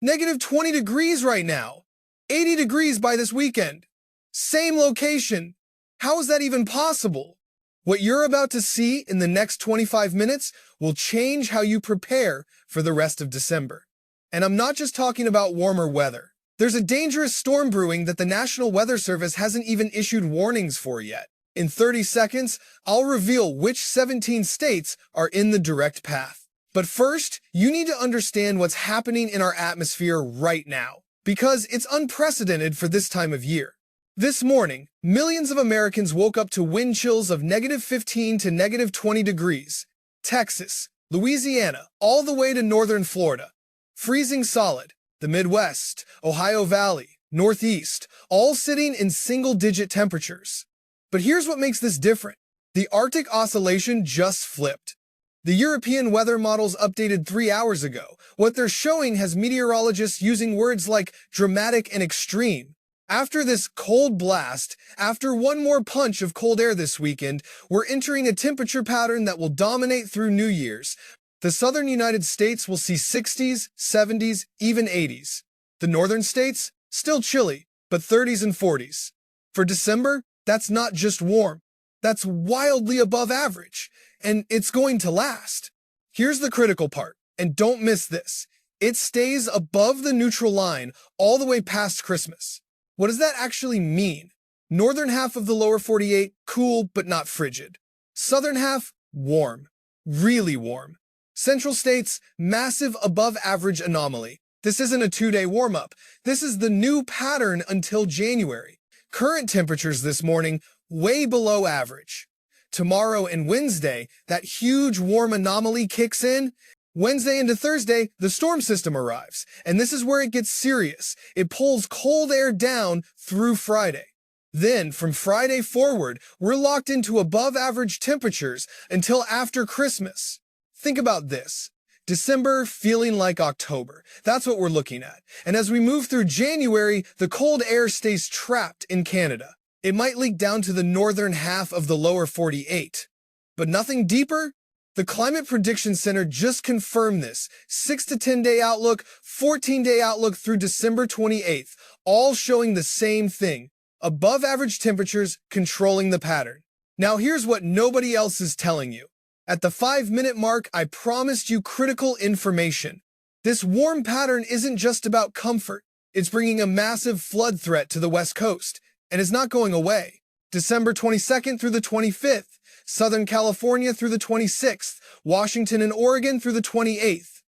Negative 20 degrees right now. 80 degrees by this weekend. Same location. How is that even possible? What you're about to see in the next 25 minutes will change how you prepare for the rest of December. And I'm not just talking about warmer weather. There's a dangerous storm brewing that the National Weather Service hasn't even issued warnings for yet. In 30 seconds, I'll reveal which 17 states are in the direct path. But first, you need to understand what's happening in our atmosphere right now, because it's unprecedented for this time of year. This morning, millions of Americans woke up to wind chills of negative 15 to negative 20 degrees. Texas, Louisiana, all the way to northern Florida. Freezing solid. The Midwest, Ohio Valley, Northeast, all sitting in single-digit temperatures. But here's what makes this different. The Arctic oscillation just flipped. The European weather models updated 3 hours ago. What they're showing has meteorologists using words like dramatic and extreme. After this cold blast, after one more punch of cold air this weekend, we're entering a temperature pattern that will dominate through New Year's. The southern United States will see 60s, 70s, even 80s. The northern states, still chilly, but 30s and 40s. For December, that's not just warm. That's wildly above average, and it's going to last. Here's the critical part, and don't miss this. It stays above the neutral line all the way past Christmas. What does that actually mean? Northern half of the lower 48, cool but not frigid. Southern half, warm. Really warm. Central states, massive above-average anomaly. This isn't a 2-day warm-up. This is the new pattern until January. Current temperatures this morning, way below average. Tomorrow and Wednesday, that huge warm anomaly kicks in. Wednesday into Thursday, the storm system arrives. And this is where it gets serious. It pulls cold air down through Friday. Then, from Friday forward, we're locked into above-average temperatures until after Christmas. Think about this. December feeling like October. That's what we're looking at. And as we move through January, the cold air stays trapped in Canada. It might leak down to the northern half of the lower 48. But nothing deeper? The Climate Prediction Center just confirmed this. 6 to 10-day outlook, 14-day outlook through December 28th, all showing the same thing. Above average temperatures controlling the pattern. Now here's what nobody else is telling you. At the 5-minute mark, I promised you critical information. This warm pattern isn't just about comfort. It's bringing a massive flood threat to the West Coast, and it's not going away. December 22nd through the 25th, Southern California through the 26th, Washington and Oregon through the 28th.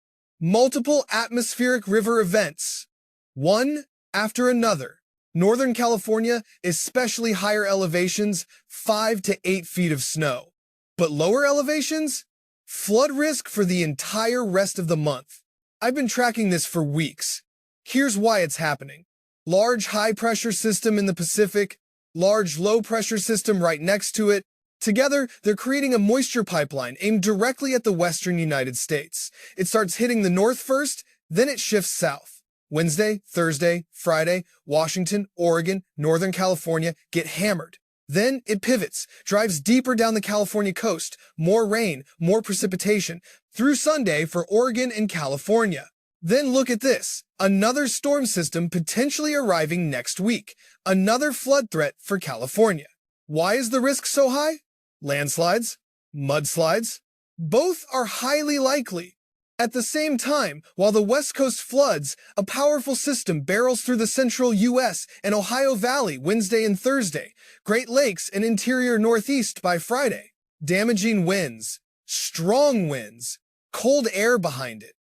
Multiple atmospheric river events, one after another. Northern California, especially higher elevations, 5 to 8 feet of snow. But lower elevations? Flood risk for the entire rest of the month. I've been tracking this for weeks. Here's why it's happening. Large high-pressure system in the Pacific, large low-pressure system right next to it. Together, they're creating a moisture pipeline aimed directly at the western United States. It starts hitting the north first, then it shifts south. Wednesday, Thursday, Friday, Washington, Oregon, Northern California get hammered. Then it pivots, drives deeper down the California coast, more rain, more precipitation, through Sunday for Oregon and California. Then look at this, another storm system potentially arriving next week, another flood threat for California. Why is the risk so high? Landslides? Mudslides? Both are highly likely. At the same time, while the West Coast floods, a powerful system barrels through the central U.S. and Ohio Valley Wednesday and Thursday, Great Lakes and interior Northeast by Friday. Damaging winds, strong winds, cold air behind it.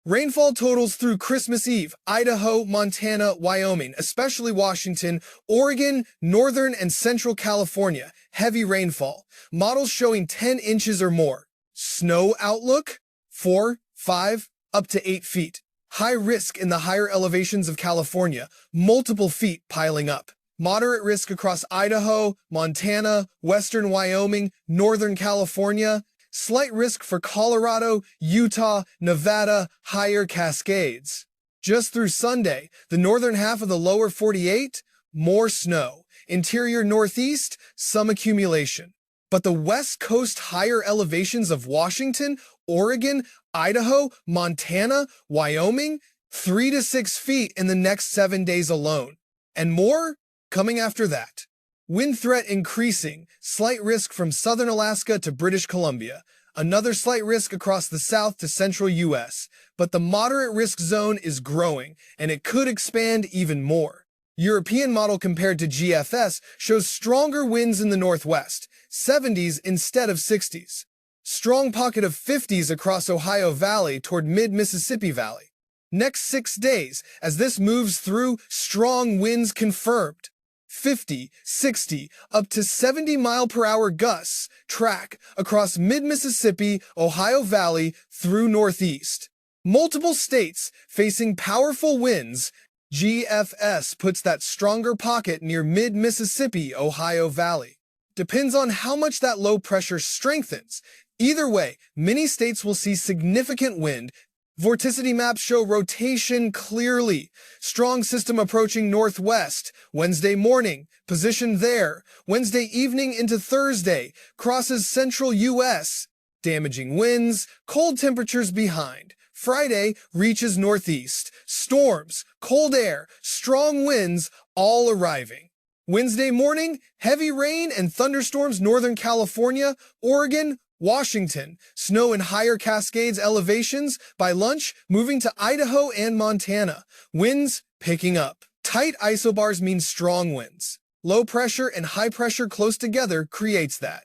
Rainfall totals through Christmas Eve, Idaho, Montana, Wyoming, especially Washington, Oregon, Northern and Central California, heavy rainfall. Models showing 10 inches or more. Snow outlook, 4, 5, up to 8 feet. High risk in the higher elevations of California, multiple feet piling up. Moderate risk across Idaho, Montana, western Wyoming, northern California. Slight risk for Colorado, Utah, Nevada, higher Cascades. Just through Sunday, the northern half of the lower 48, more snow. Interior Northeast, some accumulation. But the West Coast higher elevations of Washington, Oregon, Idaho, Montana, Wyoming, 3 to 6 feet in the next 7 days alone, and more coming after that. Wind threat increasing, slight risk from southern Alaska to British Columbia, another slight risk across the south to central U.S., but the moderate risk zone is growing, and it could expand even more. European model compared to GFS shows stronger winds in the northwest, 70s instead of 60s. Strong pocket of 50s across Ohio Valley toward mid-Mississippi Valley. Next 6 days, as this moves through, strong winds confirmed. 50, 60, up to 70-mile-per-hour gusts track across mid-Mississippi, Ohio Valley through northeast. Multiple states facing powerful winds. GFS puts that stronger pocket near mid-Mississippi, Ohio Valley. Depends on how much that low pressure strengthens. Either way, many states will see significant wind. Vorticity maps show rotation clearly. Strong system approaching northwest. Wednesday morning, positioned there. Wednesday evening into Thursday, crosses central U.S. Damaging winds, cold temperatures behind. Friday reaches northeast. Storms, cold air, strong winds, all arriving. Wednesday morning, heavy rain and thunderstorms northern California, Oregon, Washington, snow in higher Cascades elevations, by lunch moving to Idaho and Montana, winds picking up. Tight isobars mean strong winds. Low pressure and high pressure close together creates that.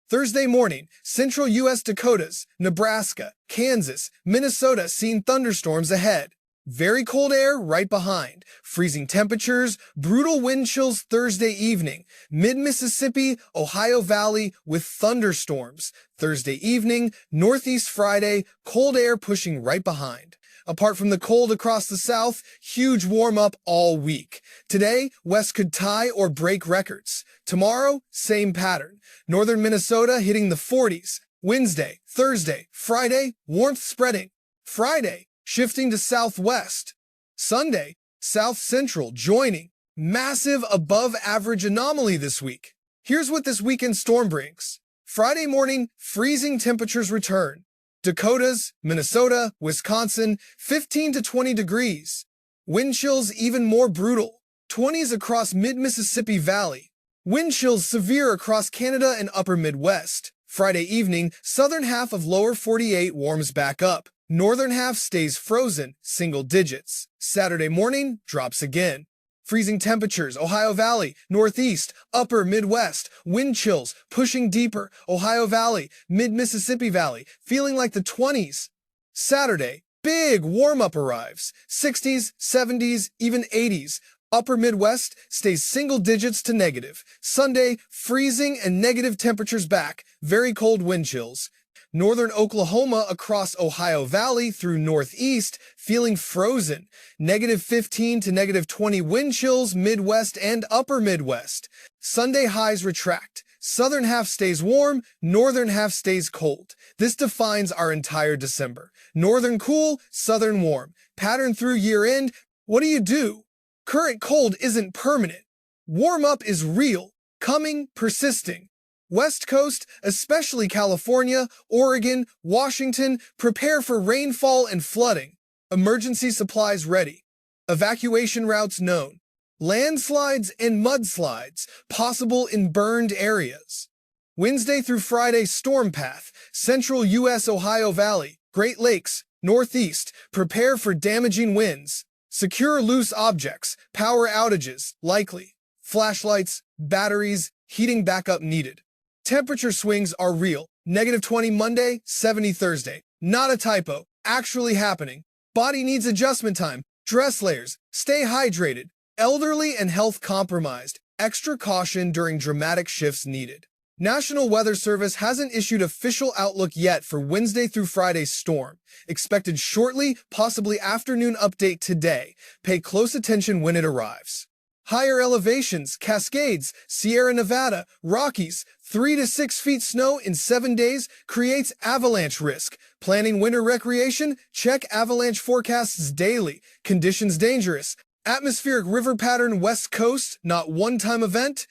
Thursday morning, central U.S. Dakotas, Nebraska, Kansas, Minnesota seeing thunderstorms ahead. Very cold air right behind. Freezing temperatures, brutal wind chills Thursday evening. Mid-Mississippi, Ohio Valley with thunderstorms. Thursday evening, northeast Friday, cold air pushing right behind. Apart from the cold across the south, huge warm-up all week. Today, west could tie or break records. Tomorrow, same pattern. Northern Minnesota hitting the 40s. Wednesday, Thursday, Friday, warmth spreading. Friday, shifting to southwest. Sunday, south central joining. Massive above-average anomaly this week. Here's what this weekend storm brings. Friday morning, freezing temperatures return. Dakotas, Minnesota, Wisconsin, 15 to 20 degrees. Wind chills even more brutal. 20s across mid-Mississippi Valley. Wind chills severe across Canada and upper Midwest. Friday evening, southern half of lower 48 warms back up. Northern half stays frozen, single digits. Saturday morning, drops again. Freezing temperatures, Ohio Valley, northeast, upper Midwest, wind chills, pushing deeper, Ohio Valley, mid-Mississippi Valley, feeling like the 20s. Saturday, big warm-up arrives, 60s, 70s, even 80s. Upper Midwest stays single digits to negative. Sunday, freezing and negative temperatures back, very cold wind chills. Northern Oklahoma across Ohio Valley through northeast, feeling frozen. Negative 15 to negative 20 wind chills, Midwest and upper Midwest. Sunday highs retract. Southern half stays warm, northern half stays cold. This defines our entire December. Northern cool, southern warm. Pattern through year end. What do? Current cold isn't permanent. Warm up is real, coming, persisting. West Coast, especially California, Oregon, Washington, prepare for rainfall and flooding. Emergency supplies ready. Evacuation routes known. Landslides and mudslides possible in burned areas. Wednesday through Friday storm path. Central U.S. Ohio Valley, Great Lakes, Northeast. Prepare for damaging winds. Secure loose objects. Power outages, likely. Flashlights, batteries, heating backup needed. Temperature swings are real. Negative 20 Monday, 70 Thursday. Not a typo. Actually happening. Body needs adjustment time. Dress layers. Stay hydrated. Elderly and health compromised. Extra caution during dramatic shifts needed. National Weather Service hasn't issued official outlook yet for Wednesday through Friday's storm. Expected shortly, possibly afternoon update today. Pay close attention when it arrives. Higher elevations, Cascades, Sierra Nevada, Rockies, 3 to 6 feet snow in 7 days creates avalanche risk. Planning winter recreation? Check avalanche forecasts daily. Conditions dangerous. Atmospheric river pattern West Coast, not one-time event.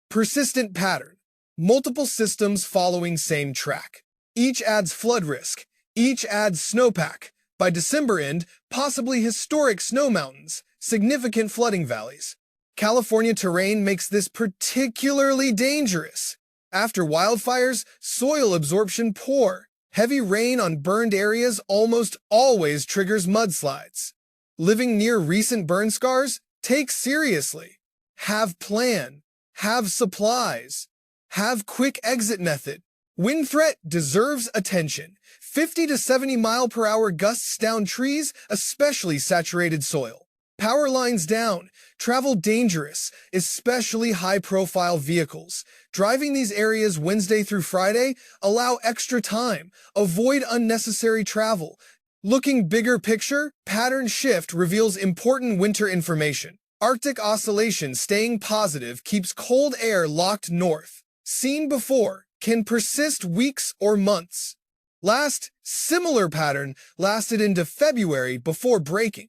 Persistent pattern. Multiple systems following same track. Each adds flood risk. Each adds snowpack. By December end, possibly historic snow mountains, significant flooding valleys. California terrain makes this particularly dangerous. After wildfires, soil absorption poor. Heavy rain on burned areas almost always triggers mudslides. Living near recent burn scars? Take seriously. Have plan. Have supplies. Have quick exit method. Wind threat deserves attention. 50 to 70 mile per hour gusts down trees, especially saturated soil. Power lines down. Travel dangerous, especially high-profile vehicles. Driving these areas Wednesday through Friday, allow extra time. Avoid unnecessary travel. Looking bigger picture, pattern shift reveals important winter information. Arctic oscillation staying positive keeps cold air locked north. Seen before, can persist weeks or months. Last, similar pattern lasted into February before breaking.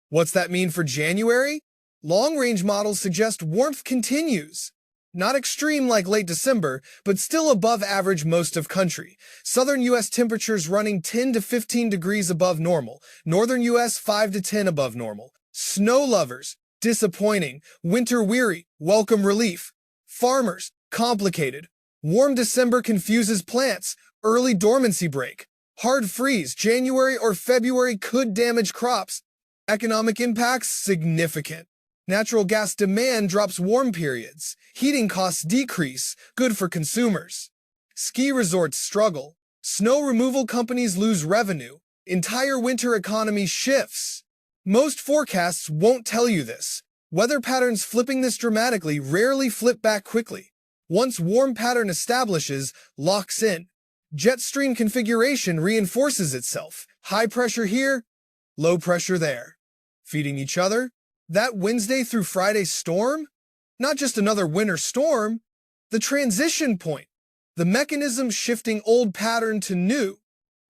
What's that mean for January? Long-range models suggest warmth continues. Not extreme like late December, but still above average most of country. Southern U.S. temperatures running 10 to 15 degrees above normal. Northern U.S. 5 to 10 above normal. Snow lovers, disappointing. Winter weary, welcome relief. Farmers, complicated. Warm December confuses plants. Early dormancy break. Hard freeze, January or February could damage crops. Economic impacts significant. Natural gas demand drops warm periods. Heating costs decrease, good for consumers. Ski resorts struggle. Snow removal companies lose revenue. Entire winter economy shifts. Most forecasts won't tell you this. Weather patterns flipping this dramatically rarely flip back quickly. Once warm pattern establishes, locks in. Jet stream configuration reinforces itself. High pressure here, low pressure there. Feeding each other? That Wednesday through Friday storm? Not just another winter storm. The transition point. The mechanism shifting old pattern to new.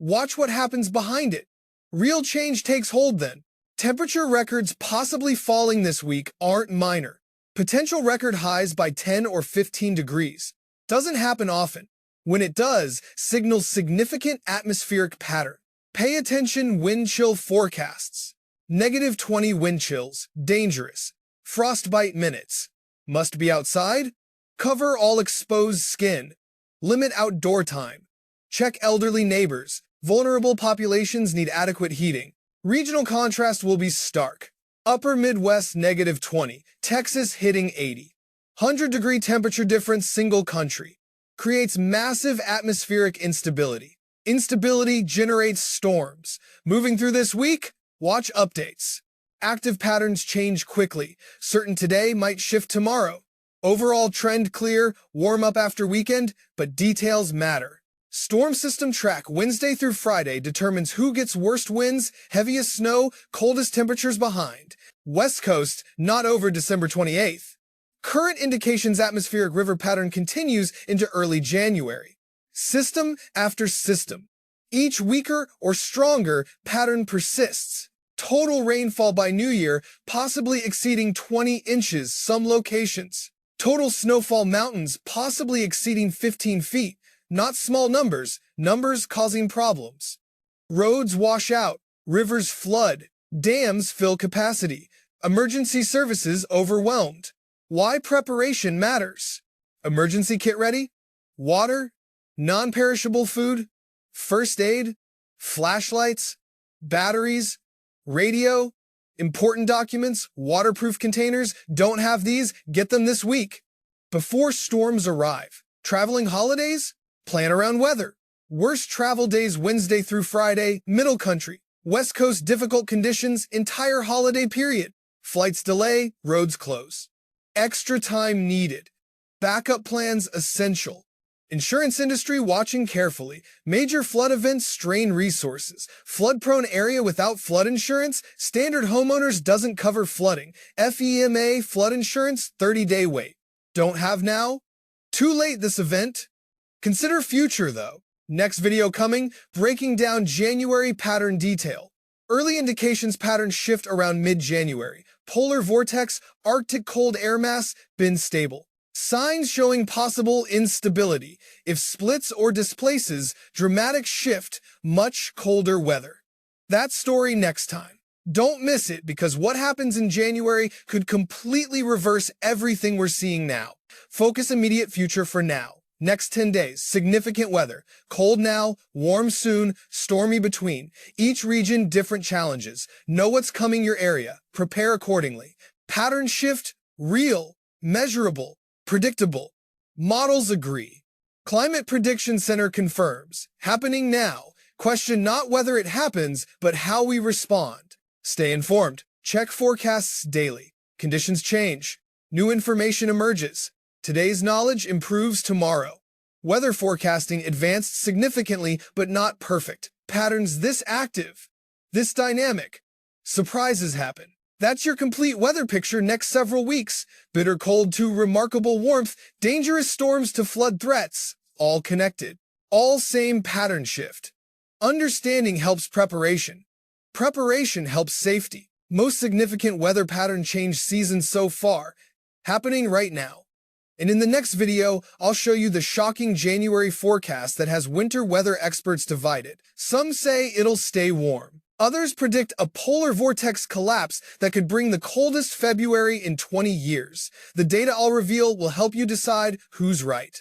Watch what happens behind it. Real change takes hold then. Temperature records possibly falling this week aren't minor. Potential record highs by 10 or 15 degrees. Doesn't happen often. When it does, signals significant atmospheric pattern. Pay attention wind chill forecasts. -20 wind chills, dangerous. Frostbite minutes. Must be outside? Cover all exposed skin. Limit outdoor time. Check elderly neighbors. Vulnerable populations need adequate heating. Regional contrast will be stark. Upper Midwest -20, Texas hitting 80. 100-degree temperature difference single country. Creates massive atmospheric instability. Instability generates storms. Moving through this week, watch updates. Active patterns change quickly. Certain today might shift tomorrow. Overall trend clear, warm up after weekend, but details matter. Storm system track Wednesday through Friday determines who gets worst winds, heaviest snow, coldest temperatures behind. West Coast, not over December 28th. Current indications atmospheric river pattern continues into early January. System after system. Each weaker or stronger pattern persists. Total rainfall by New Year possibly exceeding 20 inches some locations. Total snowfall mountains possibly exceeding 15 feet. Not small numbers, numbers causing problems. Roads wash out, rivers flood, dams fill capacity, emergency services overwhelmed. Why preparation matters. Emergency kit ready? Water? Non-perishable food? First aid? Flashlights? Batteries? Radio? Important documents? Waterproof containers? Don't have these? Get them this week. Before storms arrive. Traveling holidays? Plan around weather. Worst travel days Wednesday through Friday, middle country. West Coast difficult conditions, entire holiday period. Flights delay, roads close. Extra time needed. Backup plans essential. Insurance industry watching carefully. Major flood events strain resources. Flood-prone area without flood insurance? Standard homeowners doesn't cover flooding. FEMA flood insurance 30-day wait. Don't have now? Too late this event? Consider future though. Next video coming, breaking down January pattern detail. Early indications pattern shift around mid-January. Polar vortex, Arctic cold air mass, been stable. Signs showing possible instability. If splits or displaces, dramatic shift, much colder weather. That story next time. Don't miss it because what happens in January could completely reverse everything we're seeing now. Focus immediate future for now. Next 10 days, significant weather. Cold now, warm soon, stormy between. Each region, different challenges. Know what's coming your area. Prepare accordingly. Pattern shift, real, measurable, predictable. Models agree. Climate Prediction Center confirms. Happening now. Question not whether it happens, but how we respond. Stay informed. Check forecasts daily. Conditions change. New information emerges. Today's knowledge improves tomorrow. Weather forecasting advanced significantly, but not perfect. Patterns this active, this dynamic. Surprises happen. That's your complete weather picture next several weeks. Bitter cold to remarkable warmth, dangerous storms to flood threats. All connected. All same pattern shift. Understanding helps preparation. Preparation helps safety. Most significant weather pattern change season so far, happening right now. And in the next video, I'll show you the shocking January forecast that has winter weather experts divided. Some say it'll stay warm. Others predict a polar vortex collapse that could bring the coldest February in 20 years. The data I'll reveal will help you decide who's right.